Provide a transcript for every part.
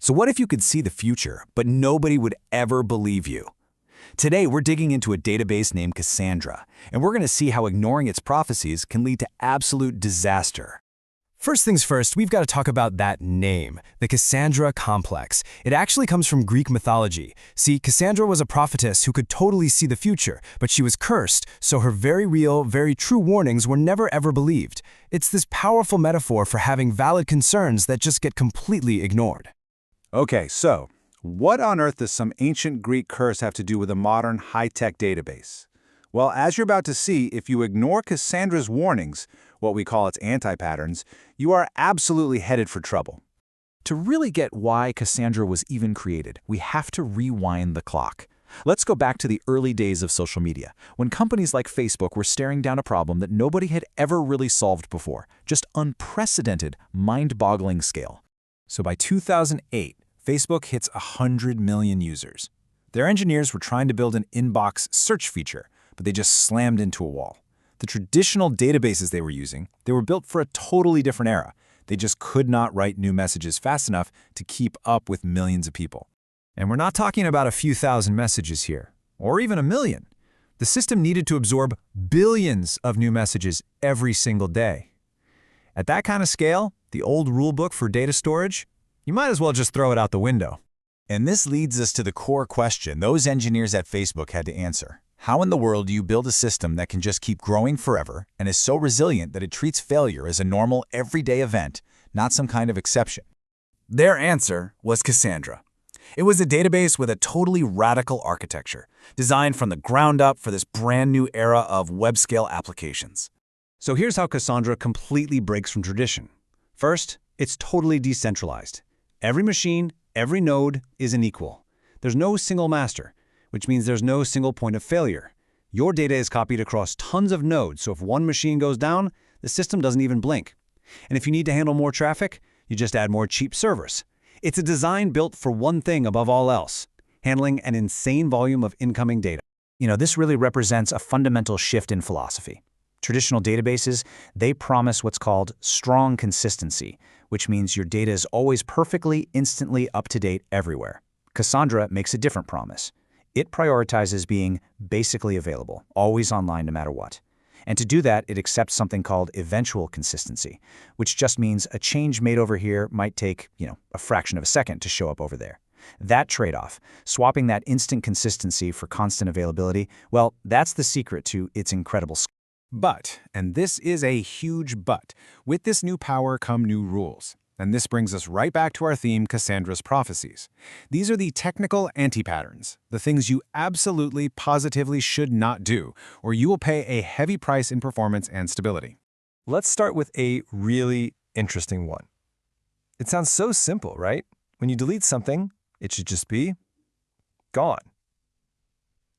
So what if you could see the future, but nobody would ever believe you? Today, we're digging into a database named Cassandra, and we're going to see how ignoring its prophecies can lead to absolute disaster. First things first, we've got to talk about that name, the Cassandra complex. It actually comes from Greek mythology. See, Cassandra was a prophetess who could totally see the future, but she was cursed, so her very real, very true warnings were never ever believed. It's this powerful metaphor for having valid concerns that just get completely ignored. Okay, so what on earth does some ancient Greek curse have to do with a modern high-tech database? Well, as you're about to see, if you ignore Cassandra's warnings, what we call its anti-patterns, you are absolutely headed for trouble. To really get why Cassandra was even created, we have to rewind the clock. Let's go back to the early days of social media, when companies like Facebook were staring down a problem that nobody had ever really solved before, just unprecedented, mind-boggling scale. So by 2008, Facebook hits 100 million users. Their engineers were trying to build an inbox search feature, but they just slammed into a wall. The traditional databases they were built for a totally different era. They just could not write new messages fast enough to keep up with millions of people. And we're not talking about a few thousand messages here, or even a million. The system needed to absorb billions of new messages every single day. At that kind of scale, the old rulebook for data storage, you might as well just throw it out the window. And this leads us to the core question those engineers at Facebook had to answer. How in the world do you build a system that can just keep growing forever and is so resilient that it treats failure as a normal, everyday event, not some kind of exception? Their answer was Cassandra. It was a database with a totally radical architecture, designed from the ground up for this brand new era of web-scale applications. So here's how Cassandra completely breaks from tradition. First, it's totally decentralized. Every machine, every node is an equal. There's no single master, which means there's no single point of failure. Your data is copied across tons of nodes, so if one machine goes down, the system doesn't even blink. And if you need to handle more traffic, you just add more cheap servers. It's a design built for one thing above all else, handling an insane volume of incoming data. This really represents a fundamental shift in philosophy. Traditional databases, they promise what's called strong consistency, which means your data is always perfectly, instantly up to date everywhere. Cassandra makes a different promise. It prioritizes being basically available, always online no matter what. And to do that, it accepts something called eventual consistency, which just means a change made over here might take, a fraction of a second to show up over there. That trade-off, swapping that instant consistency for constant availability, well, that's the secret to its incredible scale. But, and this is a huge but, with this new power come new rules. And this brings us right back to our theme, Cassandra's prophecies. These are the technical anti-patterns, the things you absolutely, positively should not do, or you will pay a heavy price in performance and stability. Let's start with a really interesting one. It sounds so simple, right? When you delete something, it should just be gone.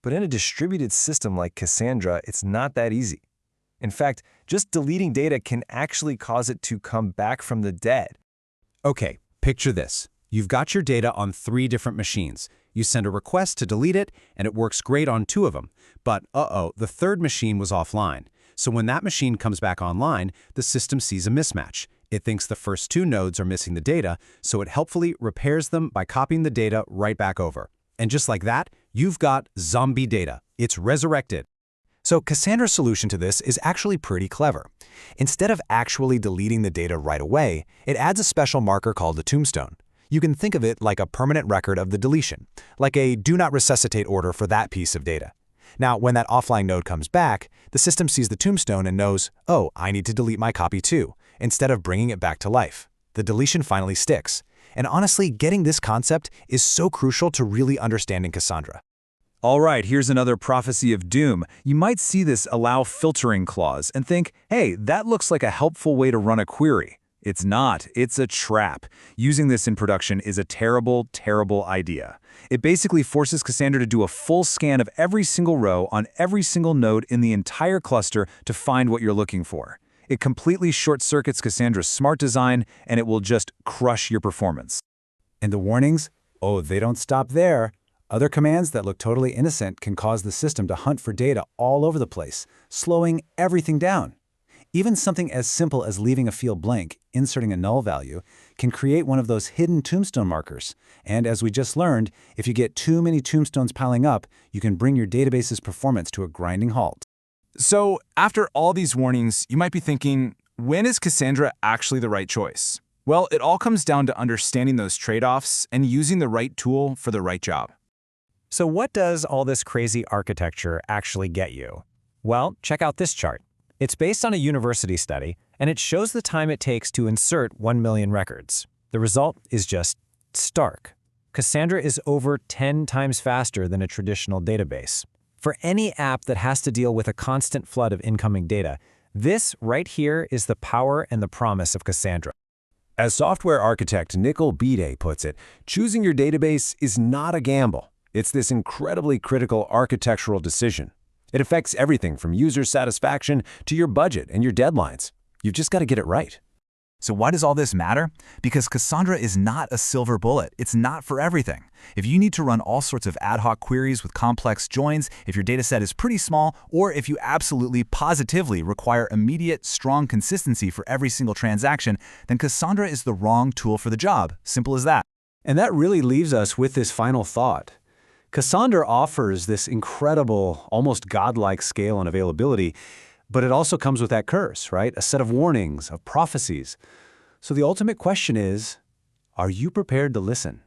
But in a distributed system like Cassandra, it's not that easy. In fact, just deleting data can actually cause it to come back from the dead. Okay, picture this. You've got your data on 3 different machines. You send a request to delete it, and it works great on 2 of them. But, the third machine was offline. So when that machine comes back online, the system sees a mismatch. It thinks the first 2 nodes are missing the data, so it helpfully repairs them by copying the data right back over. And just like that, you've got zombie data. It's resurrected. So Cassandra's solution to this is actually pretty clever. Instead of actually deleting the data right away, it adds a special marker called a tombstone. You can think of it like a permanent record of the deletion, like a do not resuscitate order for that piece of data. Now, when that offline node comes back, the system sees the tombstone and knows, oh, I need to delete my copy too, instead of bringing it back to life. The deletion finally sticks. And honestly, getting this concept is so crucial to really understanding Cassandra. All right, here's another prophecy of doom. You might see this allow filtering clause and think, hey, that looks like a helpful way to run a query. It's not. It's a trap. Using this in production is a terrible, terrible idea. It basically forces Cassandra to do a full scan of every single row on every single node in the entire cluster to find what you're looking for. It completely short-circuits Cassandra's smart design, and it will just crush your performance. And the warnings? Oh, they don't stop there. Other commands that look totally innocent can cause the system to hunt for data all over the place, slowing everything down. Even something as simple as leaving a field blank, inserting a null value, can create one of those hidden tombstone markers. And as we just learned, if you get too many tombstones piling up, you can bring your database's performance to a grinding halt. So, after all these warnings, you might be thinking, when is Cassandra actually the right choice? Well, it all comes down to understanding those trade-offs and using the right tool for the right job. So what does all this crazy architecture actually get you? Well, check out this chart. It's based on a university study, and it shows the time it takes to insert 1 million records. The result is just stark. Cassandra is over 10 times faster than a traditional database. For any app that has to deal with a constant flood of incoming data, this right here is the power and the promise of Cassandra. As software architect Nicole Bede puts it, choosing your database is not a gamble. It's this incredibly critical architectural decision. It affects everything from user satisfaction to your budget and your deadlines. You've just got to get it right. So why does all this matter? Because Cassandra is not a silver bullet. It's not for everything. If you need to run all sorts of ad hoc queries with complex joins, if your dataset is pretty small, or if you absolutely positively require immediate, strong consistency for every single transaction, then Cassandra is the wrong tool for the job. Simple as that. And that really leaves us with this final thought. Cassandra offers this incredible, almost godlike scale and availability, but it also comes with that curse, right? A set of warnings, of prophecies. So the ultimate question is, are you prepared to listen?